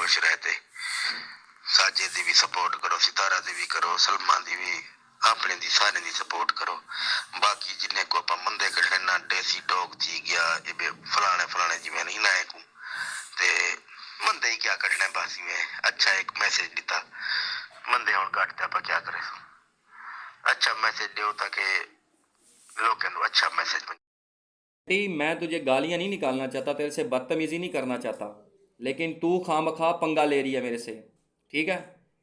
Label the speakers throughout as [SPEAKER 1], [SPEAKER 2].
[SPEAKER 1] खुश रहते। साजे दी भी सपोर्ट करो, सितारा दी भी करो, सलमा दी भी, अपने दी सारे दी सपोर्ट करो। बाकी जिन्हें को आप मंदे कढ़े ना देसी डॉग थी गया ये फलाने फलाने जिमें नहीं लाए को ते मंदे ही क्या कढ़ने बासी में अच्छा एक मैसेज दिता मंदे और काटते आप क्या करे। अच्छा मैसेज दो ताकि लोग अच्छा मैसेज।
[SPEAKER 2] मैं तुझे गालियां नहीं निकालना चाहता, तेरे से बदतमीजी नहीं करना चाहता, लेकिन तू खामखा पंगा ले रही है मेरे से। ठीक है,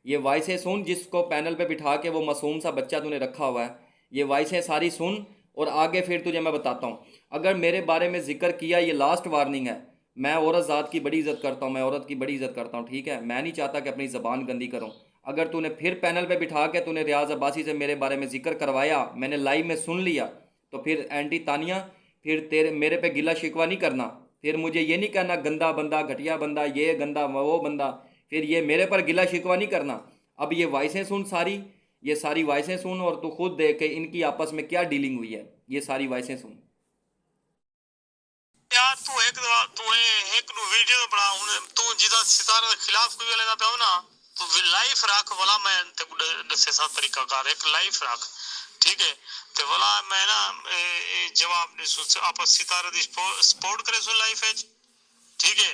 [SPEAKER 2] ये वॉइसें सुन, जिसको पैनल पे बिठा के वो मासूम सा बच्चा तूने रखा हुआ है, ये वॉइसें सारी सुन और आगे फिर तुझे मैं बताता हूँ। अगर मेरे बारे में जिक्र किया, ये लास्ट वार्निंग है। मैं औरत ज़ात की बड़ी इज्जत करता हूँ, मैं औरत की बड़ी इज्जत करता हूँ, ठीक है। मैं नहीं चाहता कि अपनी ज़बान गंदी करूँ। अगर तूने फिर पैनल पे बिठा के तूने रियाज अब्बासी से मेरे बारे में जिक्र करवाया, मैंने लाइव में सुन लिया, तो फिर एंटी तानिया, फिर तेरे मेरे पे गिला शिकवा नहीं करना। फिर मुझे ये नहीं कहना गंदा बंदा, घटिया बंदा, ये गंदा वो बंदा। फिर ये मेरे पर गिला शिकवा नहीं करना। अब ये वॉइसें सुन सारी, ये सारी वॉइसें सुन और तू खुद देख के इनकी आपस में क्या डीलिंग हुई है। ये सारी वॉइसें सुन।
[SPEAKER 3] यार तू एक नु वीडियो बना हूं तू जिदा सितारे के खिलाफ कोई लेना पे हो ना तू लाइफ रख वाला मैं ते दसे सा तरीका कार एक लाइफ रख ठीक है। ते वाला मैं ना जवाब ने सोच आपस सितारे दी सपोर्ट करे सो लाइफ है ठीक है।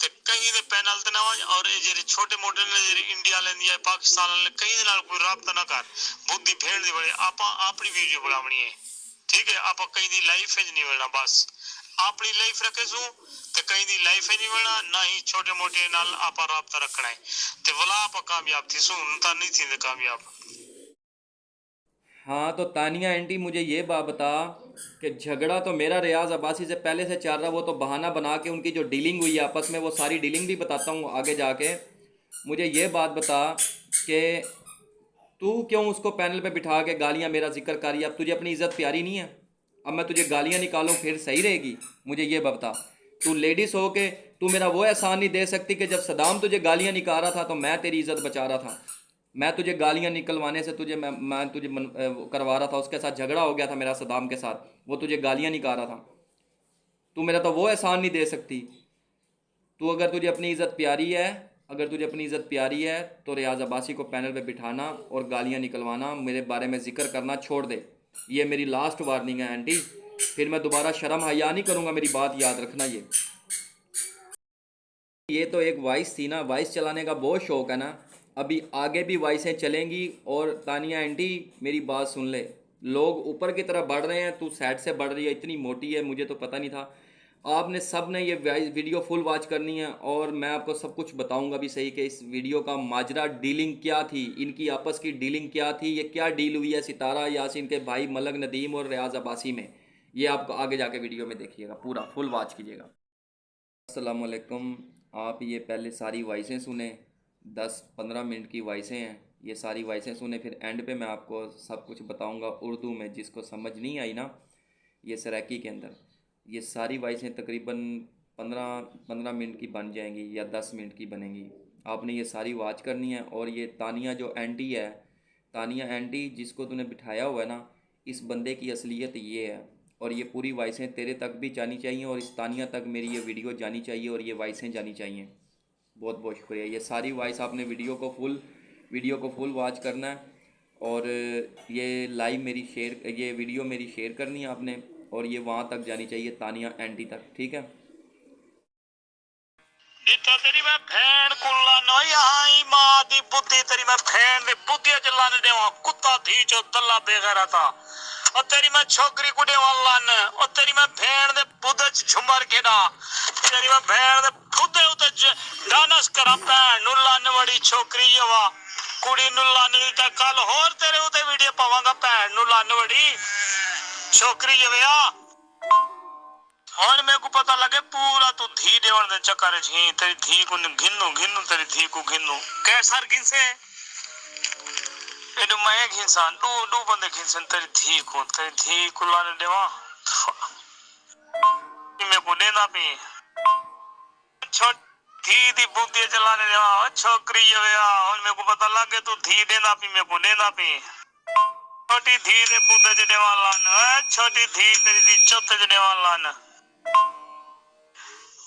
[SPEAKER 3] ते कहीं दे पैनल ते ना और जे छोटे मोटे ने जे इंडिया लेंदी है पाकिस्तान ले कहीं दे नाल कोई राब्ता ना कर बुद्धि भेड़ दी बड़े आपा अपनी वीडियो बनावनी है ठीक है। आप कहीं दी लाइफ है नहीं मिलना बस अपनी लाइफ रखे सू ते कहीं दी लाइफ है नहीं मिलना ना ही छोटे मोटे नाल आपा राब्ता रखना है ते वाला आप कामयाब थी सू ता नहीं थी कामयाब।
[SPEAKER 2] हाँ तो तानिया आंटी, मुझे ये बात बता कि झगड़ा तो मेरा रियाज अब्बासी से पहले से चल रहा, वो तो बहाना बना के उनकी जो डीलिंग हुई है आपस में, वो सारी डीलिंग भी बताता हूँ आगे जाके। मुझे ये बात बता कि तू क्यों उसको पैनल पे बिठा के गालियाँ मेरा जिक्र कर रही है। अब तुझे अपनी इज्जत प्यारी नहीं है? अब मैं तुझे गालियाँ निकालूं फिर सही रहेगी? मुझे ये बता, तू लेडीज़ हो के तू मेरा वो एहसान नहीं दे सकती कि जब सदाम तुझे गालियाँ निकाल रहा था तो मैं तेरी इज्जत बचा रहा था। मैं तुझे गालियाँ निकलवाने से तुझे मैं तुझे वो करवा रहा था, उसके साथ झगड़ा हो गया था मेरा सदाम के साथ, वो तुझे गालियाँ निकाल रहा था। तू मेरा तो वो एहसान नहीं दे सकती। तू अगर तुझे अपनी इज़्ज़त प्यारी है, अगर तुझे अपनी इज़्ज़त प्यारी है तो रियाज अब्बासी को पैनल पे बिठाना और गालियाँ निकलवाना, मेरे बारे में जिक्र करना छोड़ दे। ये मेरी लास्ट वार्निंग है आंटी, फिर मैं दोबारा शर्म हया नहीं करूँगा, मेरी बात याद रखना। ये तो एक वॉइस थी ना, वॉइस चलाने का बहुत शौक है ना, अभी आगे भी वॉइसें चलेंगी। और तानिया आंटी मेरी बात सुन ले, लोग ऊपर की तरफ बढ़ रहे हैं, तू साइड से बढ़ रही है, इतनी मोटी है, मुझे तो पता नहीं था। आपने सब ने ये वीडियो फुल वॉच करनी है और मैं आपको सब कुछ बताऊंगा भी सही कि इस वीडियो का माजरा डीलिंग क्या थी, इनकी आपस की डीलिंग क्या थी, ये क्या डील हुई है सितारा यासीन के भाई मलक नदीम और रियाज अब्बासी में। ये आपको आगे जाके वीडियो में देखिएगा, पूरा फुल वॉच कीजिएगा। अस्सलाम वालेकुम। आप ये पहले सारी वॉइसें सुने, 10-15 मिनट की वॉइसें हैं, ये सारी वॉइसें सुने, फिर एंड पे मैं आपको सब कुछ बताऊंगा उर्दू में। जिसको समझ नहीं आई ना ये सराकी के अंदर, ये सारी वॉइसें तकरीबन 15-15 मिनट की बन जाएंगी या 10 मिनट की बनेंगी। आपने ये सारी वॉच करनी है। और ये तानिया जो एंटी है, तानिया एंटी जिसको तूने बिठाया हुआ है ना, इस बंदे की असलियत ये है। और ये पूरी वॉइसें तेरे तक भी जानी चाहिए और इस तानिया तक मेरी ये वीडियो जानी चाहिए और ये वॉइसें जानी चाहिए। बहुत बहुत शुक्रिया। ये सारी वॉइस आपने वीडियो को फुल वॉच करना है। और ये लाइव मेरी शेयर, ये वीडियो मेरी शेयर करनी है आपने, और ये वहाँ तक जानी चाहिए तानिया एंटी तक, ठीक है।
[SPEAKER 3] जितना तेरी मैं भेड़ कुल्ला नो यहाँ माँ दी बुद्धि तेरी मैं भेड़ दी बुद्धि जलाने देवा कुत्ता थी जो दल्ला बेगैरा था और तेरी मैं छोकरी कुड़े वाला ने और तेरी मैं भेड़ दे बुद्धे झुमर के ना तेरी मैं भेड़ दे बुद्धे उते डांस करा भैन नु लाने वाली छोकरी यवा कुड़ी नु लाने दी कल होर तेरे उते वीडियो पावांगा भैन नु लाने वाली छोकरी यवा। और मेरे को पता लगे पूरा तू धी देवन दे चक्कर झी तेरी धी को घिन्नु घिन्नु तेरी धी को घिन्नु कैसर घिनसे एडो मैं घिनसान दो दो बंदे घिनसन तेरी धी को लाने देवा मेरे को देना भी छोट धी दी बुद्धि चलाने देवा छोकरी यवेया। और मेरे को पता लगे तू धी देना भी मेरे को देना भी छोटी धी दे बुद्धि च देवा लान छोटी धी तेरी दी चौथे च देवा लान।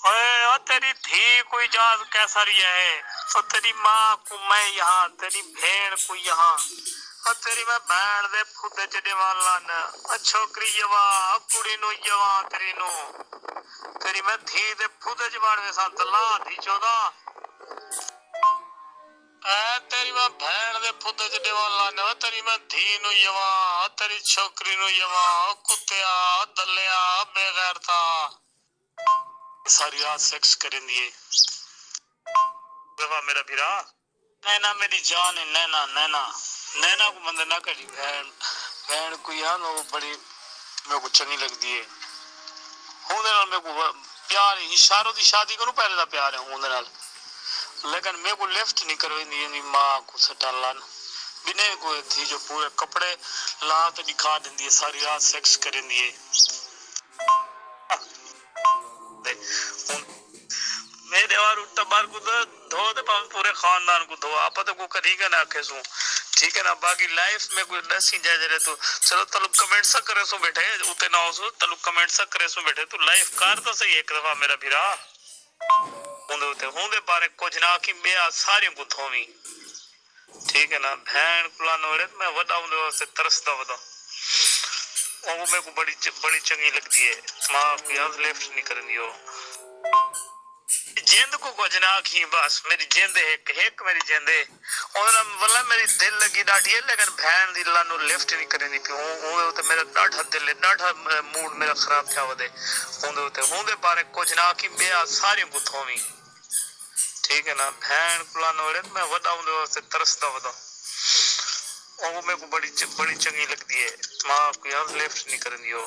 [SPEAKER 3] ओए ओ तेरी धी कोई जात कैसा रिया है, ओ तेरी माँ को मैं यहाँ, तेरी भेड़ को यहाँ, ओ तेरी मैं भैन दे फुदे चढ़े वाला न, ओ छोकरी यवा, ओ कुड़ी नु यवा तेरी नु, तेरी मैं धी दे फुदे जवान में साथ ला धी चौदा, ए तेरी मैं भैन दे फुदे चढ़े वाला न, ओ तेरी मैं धी नु यवा, ओ तेरी छोकरी नु यवा, ओ कुत्तिया, दलिया, बेगैर था, सारी रात सेक्स करें दिए। दफा मेरा भिरा नैना मेरी जान है, नैना नैना नैना को बंद ना करी, बहन बहन को यार वो बड़ी मेरे को चंगी लगती है, हूं दे नाल मेरे को प्यार है, इशारों दी शादी करूं पहले दा प्यार है हूं दे नाल, लेकिन मेरे को लिफ्ट नहीं करवेंदी नी मां को सटालन बिने को थी जो पूरे कपड़े ला तो दिखा देंदी है, सारी रात सेक्स करेंदी है। मेरे और टब्बर को धो दे पावे पूरे खानदान को धो, आप तो को करेगा ना आखे सू, ठीक है ना। बाकी लाइफ में कोई दसी जाए जरे तो चलो तलु कमेंट सा करे सो बैठे उते ना हो तलु कमेंट सा करे सो बैठे तो लाइफ कार तो सही एक दफा मेरा भिरा होंदे बारे कुछ ना की बेया सारी को थोवी, ठीक है ना। भैन कुला नोड़े मैं वडा उंदे से तरसदा वदा वो मेरे को बड़ी चंगी लगती है, मां को याद लिफ्ट नहीं करनी हो जिंद को कुछ ना की, बस मेरी जिंद एक एक मेरी जिंद है और वल्ला मेरी दिल लगी डाटी है, लेकिन बहन दी लानो लिफ्ट नहीं करनी पी हूं तो मेरा डाढ़ा दिल डाढ़ा मूड मेरा खराब था वदे होंदे बारे कुछ ना की बेया सारी को थोवी, ठीक है ना। बहन कुला नोड़े मैं वडा उंदे से तरसदा वदा वो मेरे को बड़ी चंगी लगती है, मां को याद लिफ्ट नहीं करनी हो।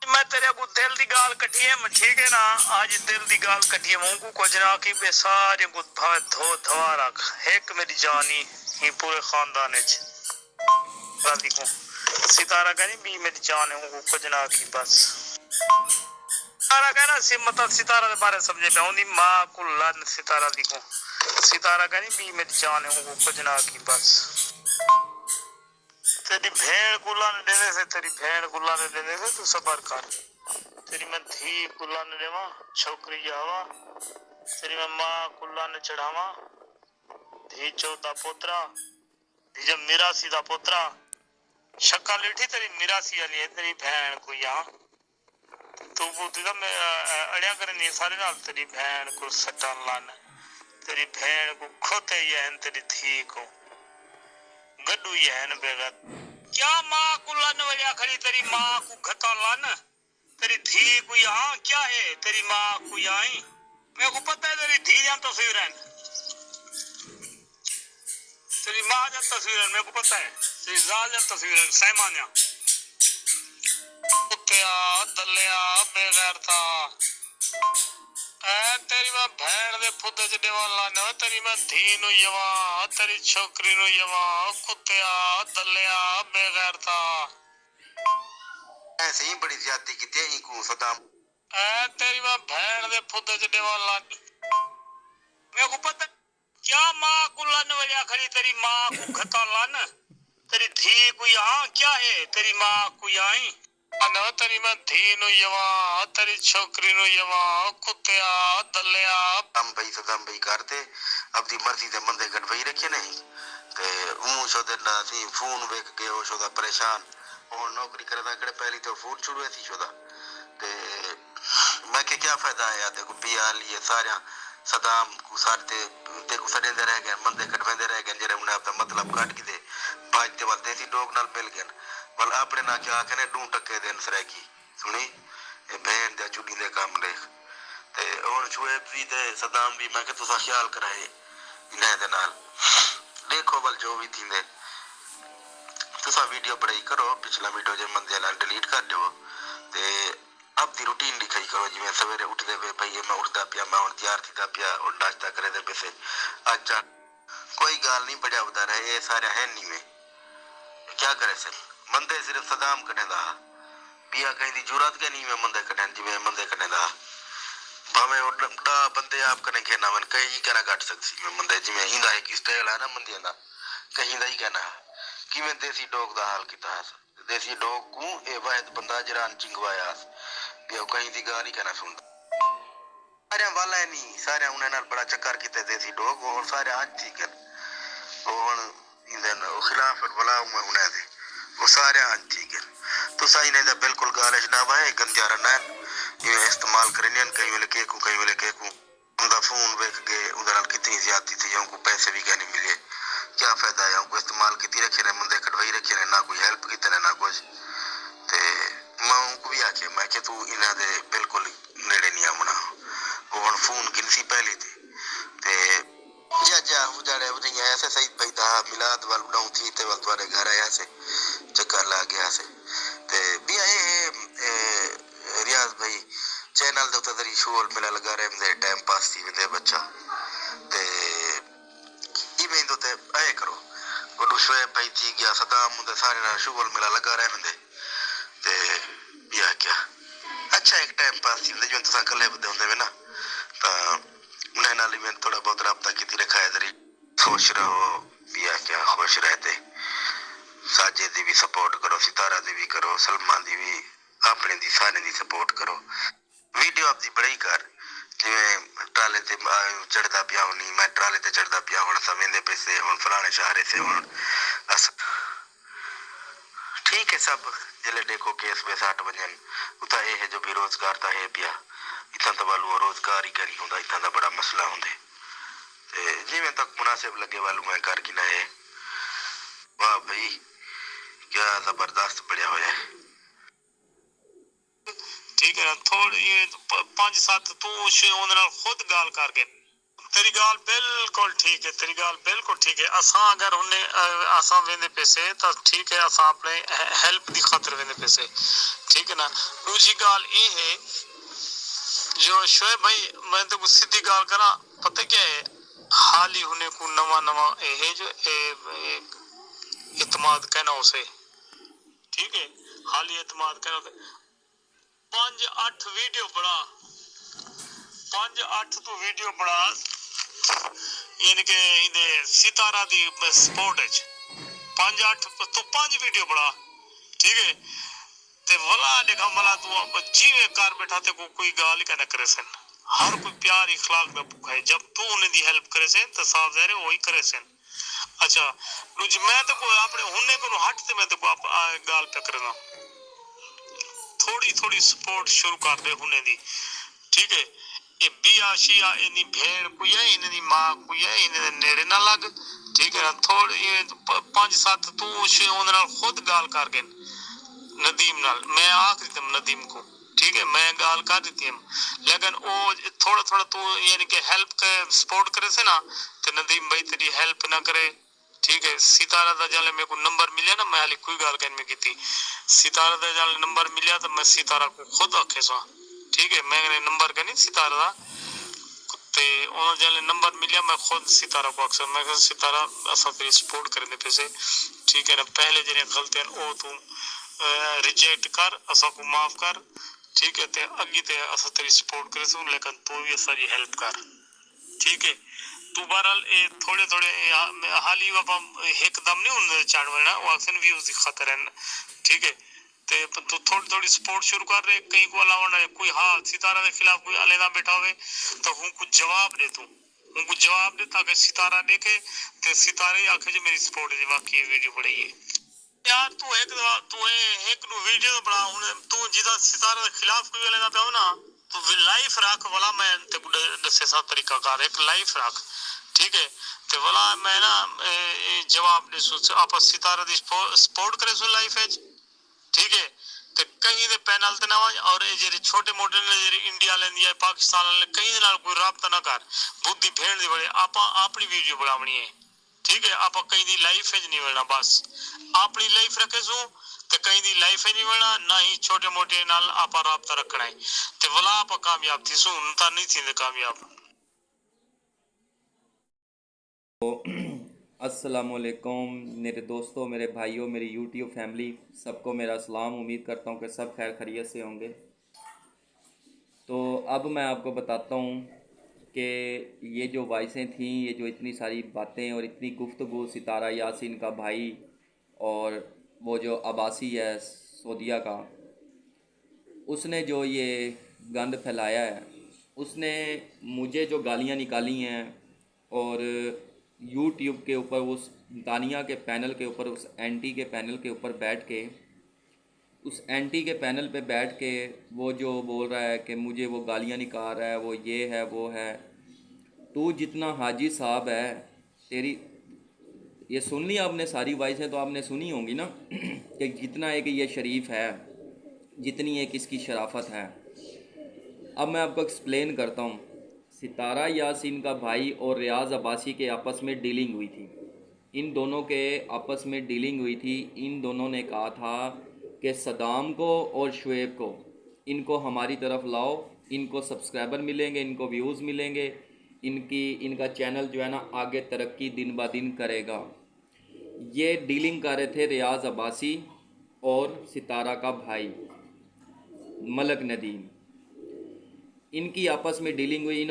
[SPEAKER 3] मैं तेरे को दिल दी गाल कटी है, ठीक है ना, आज दिल दी गाल कटी है मुंह को कुछ ना की बे सारे को भावे धो धवा रख, एक मेरी जानी ही पूरे खानदान है राती को सितारा कहनी भी मेरी जान है वो कुछ ना की, बस सितारा कहना सिमत सितारा के बारे समझे पे ओनी मां को लन सितारा दी को सितारा कहनी भी मेरी जान है वो कुछ ना की, बस तेरी भेड़ गुला ने देने से, तेरी भेड़ गुला ने देने से तू सबर कर, तेरी मैं धी गुला ने देवा छोकरी जावा, तेरी मैं माँ गुला ने चढ़ावा, धी चौथा पोतरा धी जब मिरासी दा पोतरा, शक्का लिठी तेरी मिरासी वाली है तेरी भेड़ को यहाँ तू बुद्धि दा मैं अड़िया करनी सारे नाल, तेरी भेड़ को सट्टा लाना, तेरी भेड़ को खोते ही है तेरी धी को गड्डू ही है न बेगा, क्या माँ को लन वजह खड़ी तेरी माँ को घता लन, तेरी धी को यहाँ क्या है तेरी माँ को यहाँ, मेरे को पता है तेरी धी जन तस्वीर है, तेरी माँ जन तस्वीर है, मेरे को पता है तेरी जाल जन तस्वीर है, सहमान्या कुत्तिया दलिया बेगैर था, तेरी मैं भैन दे फुदे चढ़े वाला न, तेरी मैं धी नु यवा, तेरी छोकरी नु यवा, कुत्तिया दलिया बेगैर था,
[SPEAKER 1] ऐसे ही बड़ी ज्यादती की थी को सदाम
[SPEAKER 3] तेरी मैं भैन दे फुदे चढ़े वाला, मेरे को पता क्या माँ को लन वजह खड़ी तेरी माँ को घता लन, तेरी धी को यहाँ क्या है तेरी माँ को यहाँ न, तेरी मैं धी नु यवा, तेरी छोकरी नु यवा, कुत्तिया दलिया
[SPEAKER 1] हम भाई सदाम भाई करते अपनी मर्जी से बंदे गड़बई रखे नहीं ते ऊ शोदे ना सी फोन वेख के ओ शोदा परेशान और नौकरी करदा कड़े पहली तो फोन शुरू थी शोदा ते मैं के क्या फायदा है देखो पिया लिए सारा सदाम को सारते देखो सड़े दे रह गए बंदे कटवेंदे रह गए जेरे उन्हें अपना मतलब काट के दे बाजते वाल देसी डॉग नाल मिल गए वाल अपने ना क्या कने डू टके देन सरेगी सुनी ए बहन दे चुड़ी दे काम देख ते और छुए भी ते सदाम भी मैं के तुसा ख्याल कराए इन्हें दे नाल देखो बल जो भी थी दे तुसा वीडियो बड़ाई करो पिछला वीडियो जे मंदे ला डिलीट कर दो ते अब दी रूटीन दिखाई करो जिवें सवेरे उठदे वे भई मैं उठदा पिया मैं हुण तैयार थीदा पिया और नाश्ता करे दे पैसे अच्छा कोई गाल नहीं बढ़िया बता रहे ये सारे है नहीं में क्या करे सर मंदे सिर्फ सदाम कटेंदा बिया कहीं दी जुरात के नहीं में मंदे कटें जिवें मंदे कटेंदा भावे उड़ा बंदे आप कने कहना मन कहीं करा काट सकती मैं मंदे जिवें इंदा एक स्टाइल है ना मंदियां दा कहीं दा ही कहना किवें देसी डॉग दा हाल कीता है देसी डॉग को ए वाहिद बंदा जरान चिंगवाया बिया कहीं दी गाल ही कहना सुनदा सारे वाला है नहीं सारे उन्हें नाल बड़ा चक्कर किते देसी डॉग और सारे आज ठीक है और इंदन खिलाफ वाला उन्हें दे वो सारे आज ठीक है तो सही नहीं दा बिल्कुल गालिश ना भाई गंदियारा ना ये इस्तेमाल करने कई वेले के उनका फोन वेख के उनके नाल कितनी ज्यादती थी उनको पैसे भी क्या नहीं मिले क्या फायदा है उनको इस्तेमाल की रखे ने बंदे कटवाई रखे ने ना कोई हेल्प की ना कुछ ते मैं उनको भी आखे मैं कि तू इन्हां दे बिल्कुल नेड़े नहीं आना वो हुण फोन गिनसी पहली थी ते जा उजाड़े नहीं ऐसे सही भाई दा मिलाद वाल उड़ाऊ थी ते वाल तुम्हारे घर आया से चक्कर ला गया से ते भी आए रियाज भाई चैनल दे उत्ते दरी शोल मिला लगा रहे दे टाइम पास थी वेंदे बच्चा ते इवें दो ते आए करो वो दुश्मन भाई थी गया सदाम दे सारे ना शोल मिला लगा रहे दे ते या क्या अच्छा एक टाइम पास थी जो तुसा कल्ले बदे होंदे वे ना ता उन्हें नाल में थोड़ा बहुत राब्ता की रखा है दरी खुश रहो या क्या खुश रहते साजिद दी भी सपोर्ट करो सितारा दी भी करो सलमान दी भी अपने दी सारे दी सपोर्ट करो वीडियो आपकी बड़ी कर जिवें ट्राले ते चढ़दा पिया होनी मैं ट्राले ते चढ़दा पिया हुण सवेंदे पैसे हुण फलाने शहरे से हुण अस ठीक है सब जिले देखो केस में 60 वजन उता ये है जो बेरोजगार ता है पिया इतना तो वालू रोजगार ही करी होंदा इतना दा बड़ा मसला होंदे ते जिवें तक मुनासिब लगे वालू मैं कर की ना है वाह भाई क्या जबरदस्त बढ़िया होया
[SPEAKER 3] ठीक है ना थोड़ी ये 5-7 तू उन्हें नाल खुद गाल कर गए तेरी गाल बिल्कुल ठीक है तेरी गाल बिल्कुल ठीक है असा अगर उन्हें असा वेंदे पैसे तो ठीक है असा अपने हेल्प दी खातिर वेंदे पैसे ठीक है ना दूसरी गाल ये है जो शोएब भाई मैं तो सीधी गाल करा पता क्या है हाल ही होने को नवा ये जो इत्माद कहना उसे ठीक है हाल ही इत्माद कहना उसे 5-8 वीडियो बड़ा 5-8 तो वीडियो बड़ा यानी कि इधे सितारा दी स्पोर्ट है 5-8 तो 5 वीडियो बड़ा ठीक है ते वला देखा मला तू जीवे कार बैठा ते कोई गाल का न करे सन हर कोई प्यार इखलाक में भूखा है जब तू उन्हें दी हेल्प करे सन तो साफ जाहिर है वही करे सन अच्छा रुज मैं तो को अपने होने को हट ते मैं तो को गाल पे करना थोड़ी सपोर्ट शुरू कर दे होने दी ठीक है ये बिया शिया इनी भेड़ कोई है इनी मां कोई है इने नेड़े ना लग ठीक है ना थोड़ी 5-7 तू उन्हें नाल खुद गाल कर गए नदीम नाल मैं आखरी तम नदीम को ठीक है मैं गाल कर देती हूं लेकिन वो थोड़ा तू यानी कि हेल्प के सपोर्ट करे से ना तो नदीम भाई तेरी हेल्प ना करे ठीक है सितारा दा जाले मेरे को नंबर मिला ना मैं हाली कोई गाल कहने में की थी सितारा दा जाले नंबर मिला तो मैं सितारा को खुद आखे सो ठीक है मैंने नंबर का नहीं सितारा दा ते उन्होंने जाले नंबर मिला मैं खुद सितारा को अक्सर मैं सितारा असा तेरी सपोर्ट करने पे ठीक है ना पहले जिन्हें गलतियां ओ तू रिजेक्ट कर असा को माफ कर ठीक है ते अगी ते असा तेरी सपोर्ट करे सो लेकिन तू भी सारी हेल्प कर ठीक है तू बहरहाल थोड़े हाली बाबा एकदम नहीं उन चाड़वना वो अक्सर व्यूज की खातर है ठीक है ते तू थोड़ी सपोर्ट शुरू कर रहे कहीं को अलावा कोई हाल सितारा के खिलाफ कोई अलग बैठा हुए तो हूं कुछ जवाब दे तू उनको जवाब दे ताकि सितारा देखे ते सितारे आखे जो मेरी सपोर्ट है वाकई वीडियो बड़ी है यार तू एक वीडियो बना तू जिदा सितारे के खिलाफ कोई अलग पे हो ना तो लाइफ रख वाला मैं ते दसे सा तरीका कार एक लाइफ रख ठीक है ते वाला मैं ना जवाब दे सो आप सितारा दी सपोर्ट करे सो लाइफ है ठीक है ते कहीं दे पैनल ते ना और जे छोटे मोटे ने जे इंडिया लेंदी है पाकिस्तान ले कहीं नाल कोई राब्ता ना कर बुद्धि भेड़ दी बड़े आप अपनी वीडियो बनावनी है ठीक है आप कहीं दी लाइफ है नहीं मिलना बस अपनी लाइफ रखे सो ते कहीं दी लाइफ है नहीं मिलना ना ही छोटे मोटे नाल आप राब्ता रखना है ते वला आप कामयाब थी सो उनता नहीं थी कामयाब
[SPEAKER 2] अस्सलामुअलैकुम मेरे दोस्तों मेरे भाइयों मेरी यूट्यूब फैमिली सबको मेरा सलाम उम्मीद करता हूँ कि सब खैर खैरियत से होंगे। तो अब मैं आपको बताता हूँ कि ये जो वॉइसें थीं ये जो इतनी सारी बातें और इतनी गुफ्तगू सितारा यासीन का भाई और वो जो अब्बासी है सऊदीया का उसने जो ये गंद फैलाया है उसने मुझे जो गालियाँ निकाली हैं और यूट्यूब के ऊपर उस तानिया के पैनल के ऊपर, उस एंटी के पैनल के ऊपर बैठ के, उस एंटी के पैनल पे बैठ के वो जो बोल रहा है कि मुझे वो गालियाँ निकाल रहा है, वो ये है वो है। तू जितना हाजी साहब है, तेरी ये सुन ली आपने सारी वॉइसें तो आपने सुनी होंगी ना कि जितना एक ये शरीफ है, जितनी एक इसकी शराफत है। अब मैं आपको एक्सप्लेन करता हूँ। सितारा यासीन का भाई और रियाज अब्बासी के आपस में डीलिंग हुई थी। इन दोनों के आपस में डीलिंग हुई थी। इन दोनों ने कहा था कि सदाम को और शुएब को, इनको हमारी तरफ लाओ, इनको सब्सक्राइबर मिलेंगे, इनको व्यूज़ मिलेंगे, इनका चैनल जो है ना आगे तरक्की दिन ब दिन करेगा। ये डीलिंग कर रहे थे रियाज अब्बासी और सितारा का भाई मलक नदीम। इनकी आपस में डीलिंग हुई,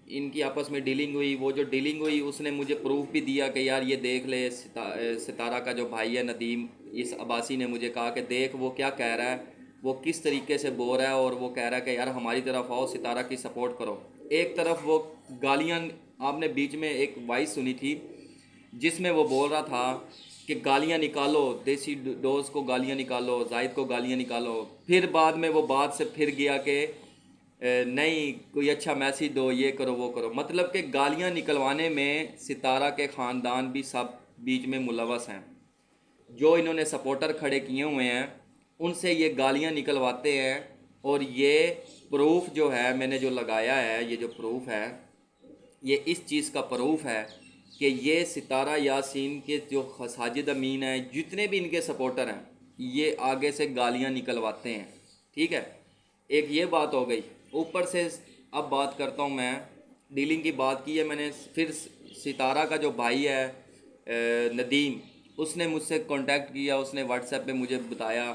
[SPEAKER 2] इनकी आपस में डीलिंग हुई। वो जो डीलिंग हुई उसने मुझे प्रूफ भी दिया कि यार ये देख ले, सितारा का जो भाई है नदीम, इस अब्बासी ने मुझे कहा कि देख वो क्या कह रहा है, वो किस तरीके से बोल रहा है, और वो कह रहा है कि यार हमारी तरफ आओ, सितारा की सपोर्ट करो। एक तरफ वो गालियाँ, आपने बीच में एक वॉइस सुनी थी जिसमें वो बोल रहा था कि गालियाँ निकालो, देसी डोज को गालियाँ निकालो, जाहिद को गालियाँ निकालो। फिर बाद में वो बात से फिर गया कि नहीं कोई अच्छा मैसेज दो, ये करो वो करो। मतलब कि गालियाँ निकलवाने में सितारा के ख़ानदान भी सब बीच में मुलवस हैं। जो इन्होंने सपोर्टर खड़े किए हुए हैं उनसे ये गालियाँ निकलवाते हैं। और ये प्रूफ जो है मैंने जो लगाया है, ये जो प्रूफ है, ये इस चीज़ का प्रूफ है कि ये सितारा यासीन के जो साजिद अमीन हैं, जितने भी इनके सपोर्टर हैं, ये आगे से गालियाँ निकलवाते हैं। ठीक है, एक ये बात हो गई। ऊपर से अब बात करता हूँ मैं, डीलिंग की बात की है मैंने। फिर सितारा का जो भाई है नदीम, उसने मुझसे कांटेक्ट किया, उसने व्हाट्सएप पे मुझे बताया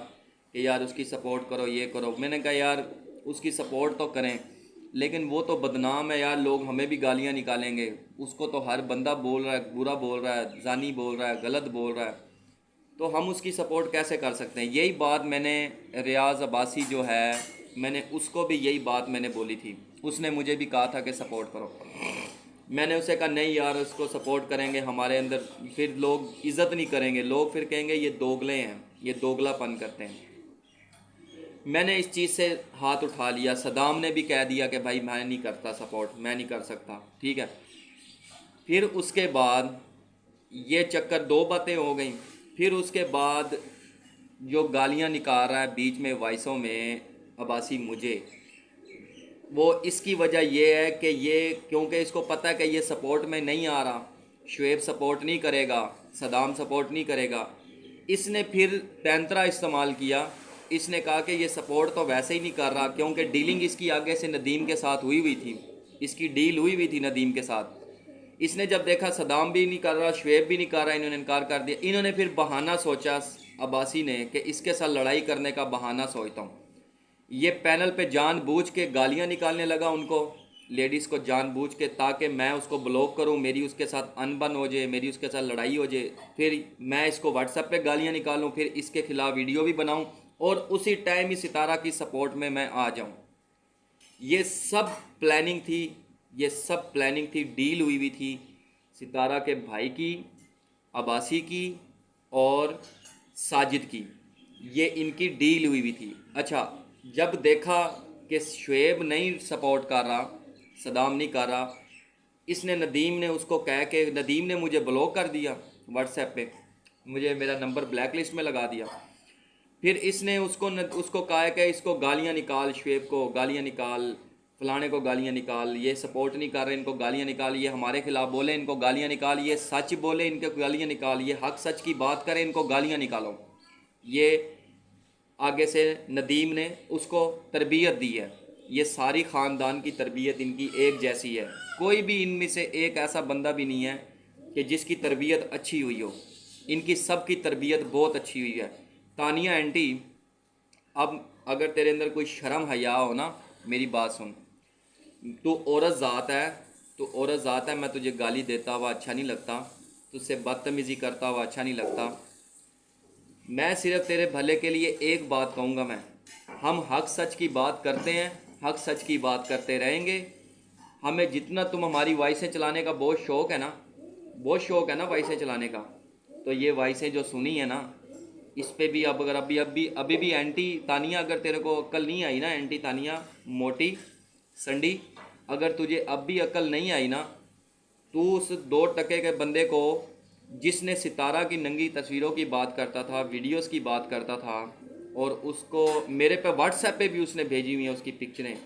[SPEAKER 2] कि यार उसकी सपोर्ट करो, ये करो। मैंने कहा यार उसकी सपोर्ट तो करें, लेकिन वो तो बदनाम है यार, लोग हमें भी गालियाँ निकालेंगे। उसको तो हर बंदा बोल रहा है, बुरा बोल रहा है, जानी बोल रहा है, गलत बोल रहा है, तो हम उसकी सपोर्ट कैसे कर सकते हैं। यही बात मैंने रियाज अब्बासी जो है, मैंने उसको भी यही बात मैंने बोली थी। उसने मुझे भी कहा था कि सपोर्ट करो। मैंने उसे कहा नहीं यार, उसको सपोर्ट करेंगे हमारे अंदर फिर लोग इज़्ज़त नहीं करेंगे, लोग फिर कहेंगे ये दोगले हैं, ये दोगलापन करते हैं। मैंने इस चीज़ से हाथ उठा लिया। सदाम ने भी कह दिया कि भाई मैं नहीं करता सपोर्ट, मैं नहीं कर सकता। ठीक है, फिर उसके बाद ये चक्कर, दो बातें हो गई। फिर उसके बाद जो गालियाँ निकाल रहा है बीच में वॉइसों में अब्बासी मुझे, वो इसकी वजह ये है कि ये, क्योंकि इसको पता है कि ये सपोर्ट में नहीं आ रहा, शुएब सपोर्ट नहीं करेगा, सदाम सपोर्ट नहीं करेगा, इसने फिर पैंतरा इस्तेमाल किया। इसने कहा कि ये सपोर्ट तो वैसे ही नहीं कर रहा, क्योंकि डीलिंग इसकी आगे से नदीम के साथ हुई थी, इसकी डील हुई थी नदीम के साथ। इसने जब देखा सदाम भी नहीं कर रहा, शुएब भी नहीं कर रहा, इन्होंने इनकार कर दिया। इन्होंने फिर बहाना सोचा अब्बासी ने कि इसके साथ लड़ाई करने का बहाना सोचता हूँ। ये पैनल पे जानबूझ के गालियाँ निकालने लगा उनको, लेडीज़ को जानबूझ के, ताकि मैं उसको ब्लॉक करूं, मेरी उसके साथ अनबन हो जाए, मेरी उसके साथ लड़ाई हो जाए। फिर मैं इसको व्हाट्सएप पे गालियाँ निकालूं, फिर इसके ख़िलाफ़ वीडियो भी बनाऊं, और उसी टाइम ही सितारा की सपोर्ट में मैं आ जाऊं। ये सब प्लानिंग थी, ये सब प्लानिंग थी, डील हुई थी सितारा के भाई की, अब्बासी की और साजिद की। ये इनकी डील हुई थी। अच्छा, जब देखा कि शुएब नहीं सपोर्ट कर रहा, सदाम नहीं कर रहा, इसने नदीम ने उसको कह के, नदीम ने मुझे ब्लॉक कर दिया व्हाट्सएप पे, मुझे मेरा नंबर ब्लैक लिस्ट में लगा दिया। फिर इसने उसको कहा कि इसको गालियाँ निकाल, शुएब को गालियाँ निकाल, फलाने को गालियाँ निकाल, ये सपोर्ट नहीं कर रहे, इनको गालियाँ निकाल, ये हमारे खिलाफ बोले, इनको गालियाँ निकाल, ये सच बोले, इनको गालियाँ निकाल, ये हक सच की बात करें, इनको गालियाँ निकालो। ये आगे से नदीम ने उसको तरबियत दी है। ये सारी ख़ानदान की तरबियत इनकी एक जैसी है, कोई भी इनमें से एक ऐसा बंदा भी नहीं है कि जिसकी तरबियत अच्छी हुई हो। इनकी सब की तरबियत बहुत अच्छी हुई है। तानिया आंटी, अब अगर तेरे अंदर कोई शर्म हया हो ना, मेरी बात सुन, तू औरत ज़ात है, तू औरत ज़ात है, मैं तुझे गाली देता हुआ अच्छा नहीं लगता, तुझसे बदतमीज़ी करता हुआ अच्छा नहीं लगता। मैं सिर्फ तेरे भले के लिए एक बात कहूँगा, मैं, हम हक सच की बात करते हैं, हक सच की बात करते रहेंगे। हमें जितना तुम हमारी वॉइसें चलाने का बहुत शौक़ है ना, बहुत शौक़ है ना वॉइसें चलाने का, तो ये वॉइसें जो सुनी है ना, इस पे भी अब अगर अभी भी एंटी तानिया, अगर तेरे को अक्ल नहीं आई ना, एंटी तानिया मोटी संडी, अगर तुझे अब भी अक्ल नहीं आई ना, तू उस 2 टके के बंदे को, जिसने सितारा की नंगी तस्वीरों की बात करता था, वीडियोस की बात करता था, और उसको मेरे पे व्हाट्सएप पे भी उसने भेजी हुई हैं उसकी पिक्चरें,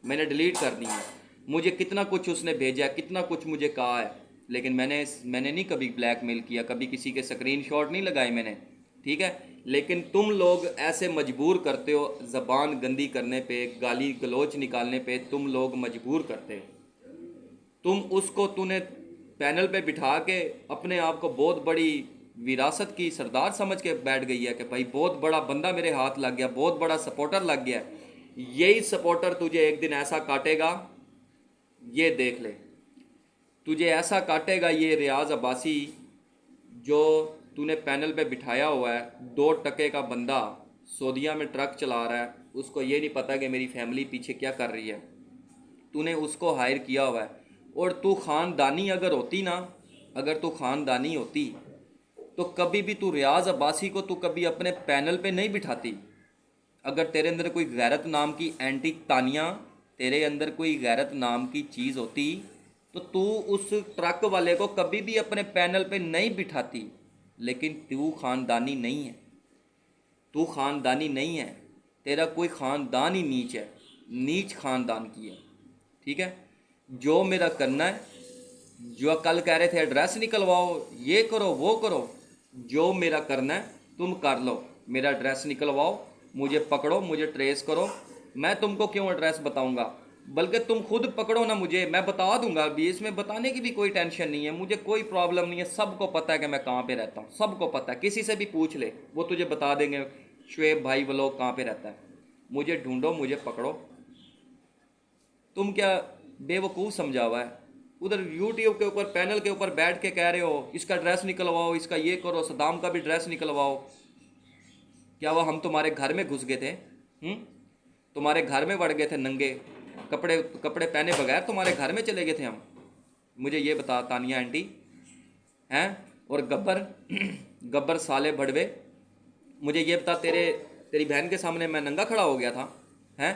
[SPEAKER 2] मैंने डिलीट कर दी हैं। मुझे कितना कुछ उसने भेजा है, कितना कुछ मुझे कहा है, लेकिन मैंने नहीं कभी ब्लैकमेल किया, कभी किसी के स्क्रीनशॉट नहीं लगाए मैंने, ठीक है। लेकिन तुम लोग ऐसे मजबूर करते हो, ज़बान गंदी करने पे, गाली गलोच निकालने पे तुम लोग मजबूर करते हो। तूने पैनल पे बिठा के अपने आप को बहुत बड़ी विरासत की सरदार समझ के बैठ गई है कि भाई बहुत बड़ा बंदा मेरे हाथ लग गया, बहुत बड़ा सपोर्टर लग गया। यही सपोर्टर तुझे एक दिन ऐसा काटेगा, ये देख ले, तुझे ऐसा काटेगा ये रियाज अब्बासी, जो तूने पैनल पे बिठाया हुआ है। 2 टके का बंदा सऊदीया में ट्रक चला रहा है, उसको ये नहीं पता कि मेरी फैमिली पीछे क्या कर रही है। तूने उसको हायर किया हुआ है, और तू ख़ानदानी अगर होती ना, अगर तू ख़ानदानी होती तो कभी भी तू रियाज अब्बासी को तू कभी अपने पैनल पे नहीं बिठाती। अगर तेरे अंदर कोई गैरत नाम की एंटी तानिया, तेरे अंदर कोई गैरत नाम की चीज़ होती, तो तू उस ट्रक वाले को कभी भी अपने पैनल पे नहीं बिठाती। लेकिन तू ख़ानदानी नहीं है, तू ख़ानदानी नहीं है, तेरा कोई ख़ानदान ही नीच है, नीच ख़ानदान की है, ठीक है। जो मेरा करना है, जो कल कह रहे थे एड्रेस निकलवाओ, ये करो वो करो, जो मेरा करना है तुम कर लो। मेरा एड्रेस निकलवाओ, मुझे पकड़ो, मुझे ट्रेस करो, मैं तुमको क्यों एड्रेस बताऊंगा, बल्कि तुम खुद पकड़ो ना मुझे, मैं बता दूंगा। अभी इसमें बताने की भी कोई टेंशन नहीं है, मुझे कोई प्रॉब्लम नहीं है, सबको पता है कि मैं कहाँ पे रहता हूँ, सबको पता है, किसी से भी पूछ ले वो तुझे बता देंगे शुएब भाई व्लॉग कहाँ पे रहता है। मुझे ढूंढो, मुझे पकड़ो। तुम क्या बेवकूफ़ समझा हुआ है, उधर यूट्यूब के ऊपर पैनल के ऊपर बैठ के कह रहे हो इसका ड्रेस निकलवाओ, इसका ये करो, सदाम का भी ड्रेस निकलवाओ। क्या वो हम तुम्हारे घर में घुस गए थे? तुम्हारे घर में बढ़ गए थे नंगे कपड़े पहने बगैर, तुम्हारे घर में चले गए थे हम? मुझे ये बता तानिया आंटी हैं, और गब्बर साले भड़वे, मुझे ये बता, तेरी बहन के सामने मैं नंगा खड़ा हो गया था हैं?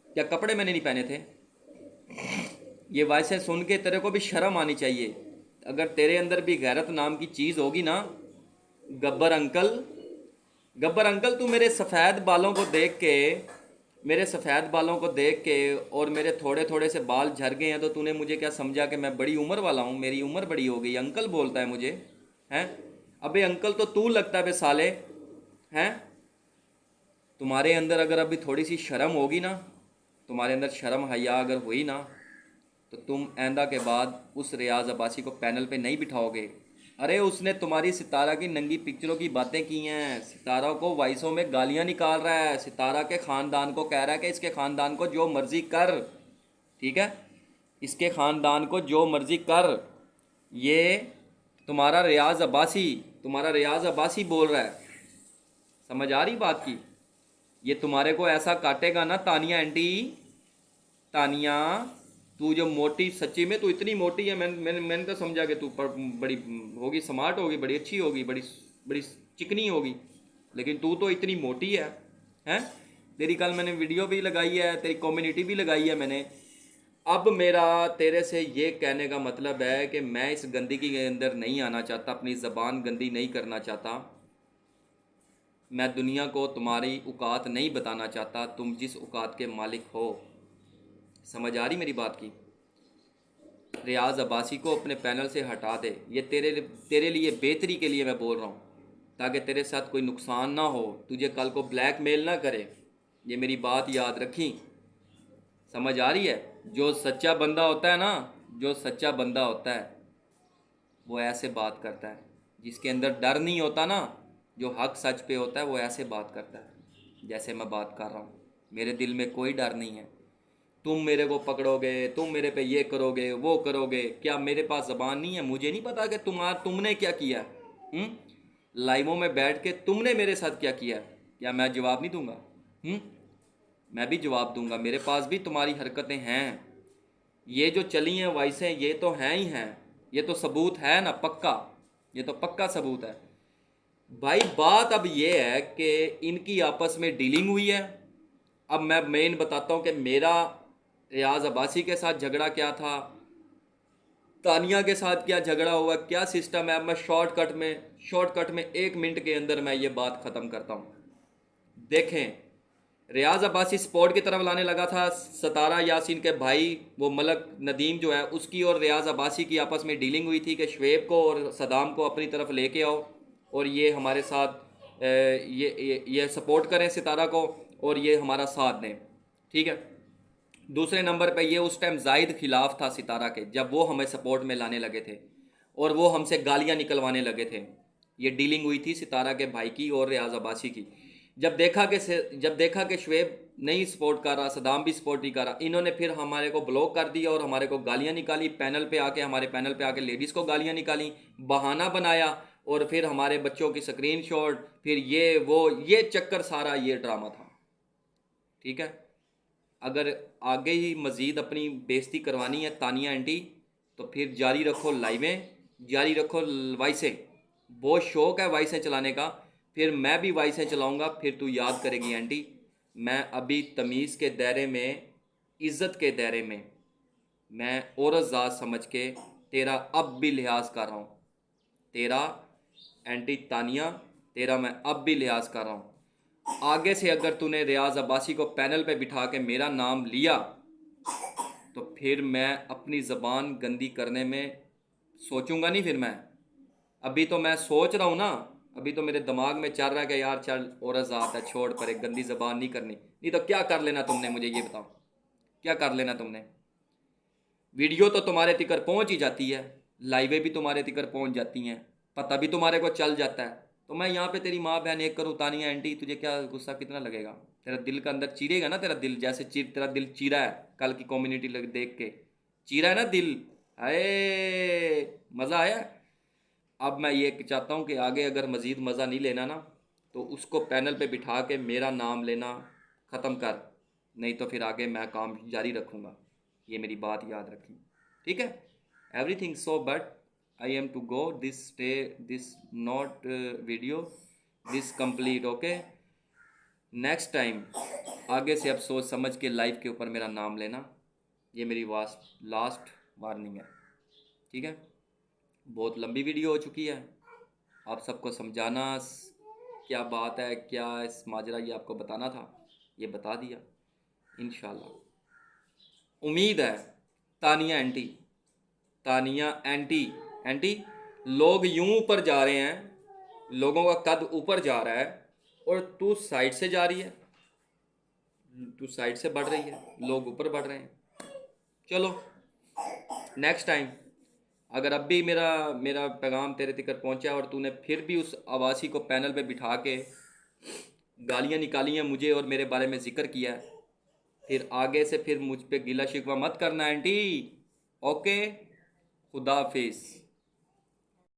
[SPEAKER 2] क्या कपड़े मैंने नहीं पहने थे? ये वैसे सुन के तेरे को भी शर्म आनी चाहिए। अगर तेरे अंदर भी गैरत नाम की चीज़ होगी ना, गब्बर अंकल तू मेरे सफ़ेद बालों को देख के और मेरे थोड़े थोड़े से बाल झड़ गए हैं, तो तूने मुझे क्या समझा कि मैं बड़ी उम्र वाला हूँ, मेरी उम्र बड़ी हो गई, अंकल बोलता है मुझे हैं? अबे अंकल तो तू लगता है बे साले हैं। तुम्हारे अंदर अगर अभी थोड़ी सी शर्म होगी ना, तुम्हारे अंदर शर्म हया अगर हुई ना, तो तुम आइंदा के बाद उस रियाज अब्बासी को पैनल पे नहीं बिठाओगे। अरे उसने तुम्हारी सितारा की नंगी पिक्चरों की बातें की हैं, सितारा को वॉइसों में गालियां निकाल रहा है, सितारा के ख़ानदान को कह रहा है कि इसके ख़ानदान को जो मर्ज़ी कर, ठीक है, इसके ख़ानदान को जो मर्ज़ी कर। ये तुम्हारा रियाज अब्बासी बोल रहा है, समझ आ रही बात की? ये तुम्हारे को ऐसा काटेगा ना तानिया आंटी, तानिया तू जो मोटी, सच्ची में तू इतनी मोटी है, मैंने तो समझा कि तू बड़ी होगी, स्मार्ट होगी, बड़ी अच्छी होगी, बड़ी बड़ी चिकनी होगी, लेकिन तू तो इतनी मोटी है हैं? तेरी कल मैंने वीडियो भी लगाई है, तेरी कम्युनिटी भी लगाई है मैंने। अब मेरा तेरे से ये कहने का मतलब है कि मैं इस गंदगी के अंदर नहीं आना चाहता, अपनी ज़बान गंदी नहीं करना चाहता, मैं दुनिया को तुम्हारी औकात नहीं बताना चाहता, तुम जिस औकात के मालिक हो। समझ आ रही मेरी बात की? रियाज अब्बासी को अपने पैनल से हटा दे, ये तेरे लिए बेहतरी के लिए मैं बोल रहा हूँ, ताकि तेरे साथ कोई नुकसान ना हो, तुझे कल को ब्लैकमेल ना करे। ये मेरी बात याद रखी, समझ आ रही है? जो सच्चा बंदा होता है ना, जो सच्चा बंदा होता है वो ऐसे बात करता है, जिसके अंदर डर नहीं होता ना, जो हक सच पे होता है वो ऐसे बात करता है जैसे मैं बात कर रहा हूँ। मेरे दिल में कोई डर नहीं है। तुम मेरे को पकड़ोगे, तुम मेरे पे ये करोगे वो करोगे, क्या मेरे पास ज़बान नहीं है? मुझे नहीं पता कि तुमने क्या किया? लाइवों में बैठ के तुमने मेरे साथ क्या किया? क्या मैं जवाब नहीं दूंगा? मैं भी जवाब दूंगा, मेरे पास भी तुम्हारी हरकतें हैं। ये जो चली हैं वॉइसें ये तो हैं ही हैं, ये तो सबूत है ना, पक्का, ये तो पक्का सबूत है। भाई बात अब ये है कि इनकी आपस में डीलिंग हुई है। अब मैं मेन बताता हूँ कि मेरा रियाज अब्बासी के साथ झगड़ा क्या था, तानिया के साथ क्या झगड़ा हुआ, क्या सिस्टम है। अब मैं शॉर्टकट में 1 मिनट के अंदर मैं ये बात ख़त्म करता हूँ। देखें, रियाज अब्बासी स्पोर्ट की तरफ लाने लगा था, सतारा यासीन के भाई वो मलक नदीम जो है उसकी और रियाज अब्बासी की आपस में डीलिंग हुई थी कि शुएब को और सदाम को अपनी तरफ लेके आओ और ये हमारे साथ ये सपोर्ट करें सितारा को और ये हमारा साथ दें, ठीक है। दूसरे नंबर पे ये उस टाइम जाहिद खिलाफ था सितारा के, जब वो हमें सपोर्ट में लाने लगे थे और वो हमसे गालियां निकलवाने लगे थे। ये डीलिंग हुई थी सितारा के भाई की और रियाज अब्बासी की। जब देखा कि शुएब नहीं सपोर्ट कर रहा, सदाम भी सपोर्ट नहीं कर रहा, इन्होंने फिर हमारे को ब्लॉक कर दिया और हमारे को गालियां निकाली। हमारे पैनल पे आके लेडीज़ को गालियां निकाली, बहाना बनाया और फिर हमारे बच्चों की स्क्रीनशॉट, फिर ये चक्कर, सारा ये ड्रामा था, ठीक है। अगर आगे ही मज़ीद अपनी बेइज्जती करवानी है तानिया आंटी तो फिर जारी रखो लाइवें, जारी रखो वॉइसें। बहुत शौक़ है वॉइसें चलाने का, फिर मैं भी वॉइसें चलाऊँगा, फिर तू याद करेगी आंटी। मैं अभी तमीज़ के दायरे में, इज़्ज़त के दायरे में, मैं औरत ज़ात समझ के तेरा अब भी लिहाज कर रहा हूँ। तेरा एंटी तानिया, तेरा मैं अब भी लिहाज कर रहा हूँ। आगे से अगर तूने रियाज अब्बासी को पैनल पे बिठा के मेरा नाम लिया तो फिर मैं अपनी ज़बान गंदी करने में सोचूंगा नहीं। फिर मैं अभी तो मैं सोच रहा हूँ ना, अभी तो मेरे दिमाग में चल रहा है कि यार चल औरत ज़ात है, छोड़ पर, एक गंदी ज़बान नहीं करनी। नहीं तो क्या कर लेना तुमने, मुझे ये बताओ, क्या कर लेना तुमने। वीडियो तो तुम्हारे तिकर पहुँच ही जाती है, लाइवें भी तुम्हारे तिकर पहुँच जाती हैं, पता भी तुम्हारे को चल जाता है। तो मैं यहाँ पे तेरी माँ बहन एक करूँ, तानिया आंटी, तुझे क्या गुस्सा कितना लगेगा? तेरा दिल का अंदर चीरेगा ना, तेरा दिल जैसे तेरा दिल चीरा है कल की कम्युनिटी देख के, चीरा है ना दिल। अरे मज़ा आया। अब मैं ये चाहता हूँ कि आगे अगर मज़ीद मज़ा नहीं लेना ना तो उसको पैनल पे बिठा के मेरा नाम लेना ख़त्म कर, नहीं तो फिर आगे मैं काम जारी रखूँगा। ये मेरी बात याद रखी, ठीक है। Everything so but I am to go this not video this complete, okay। Next time आगे से अब सोच समझ के लाइव के ऊपर मेरा नाम लेना, ये मेरी लास्ट वार्निंग है, ठीक है। बहुत लंबी वीडियो हो चुकी है, आप सबको समझाना क्या बात है, क्या इस माजरा ये आपको बताना था, ये बता दिया इंशाल्लाह। उम्मीद है तानिया आंटी, लोग यूं ऊपर जा रहे हैं, लोगों का कद ऊपर जा रहा है और तू साइड से जा रही है, तू साइड से बढ़ रही है, लोग ऊपर बढ़ रहे हैं। चलो नेक्स्ट टाइम अगर अब भी मेरा पैगाम तेरे तिकर पहुंचा और तूने फिर भी उस आवासी को पैनल पे बिठा के गालियां निकाली हैं मुझे और मेरे बारे में जिक्र किया है, फिर आगे से फिर मुझ पे गिला शिकवा मत करना आंटी, ओके। खुदा हाफिज़।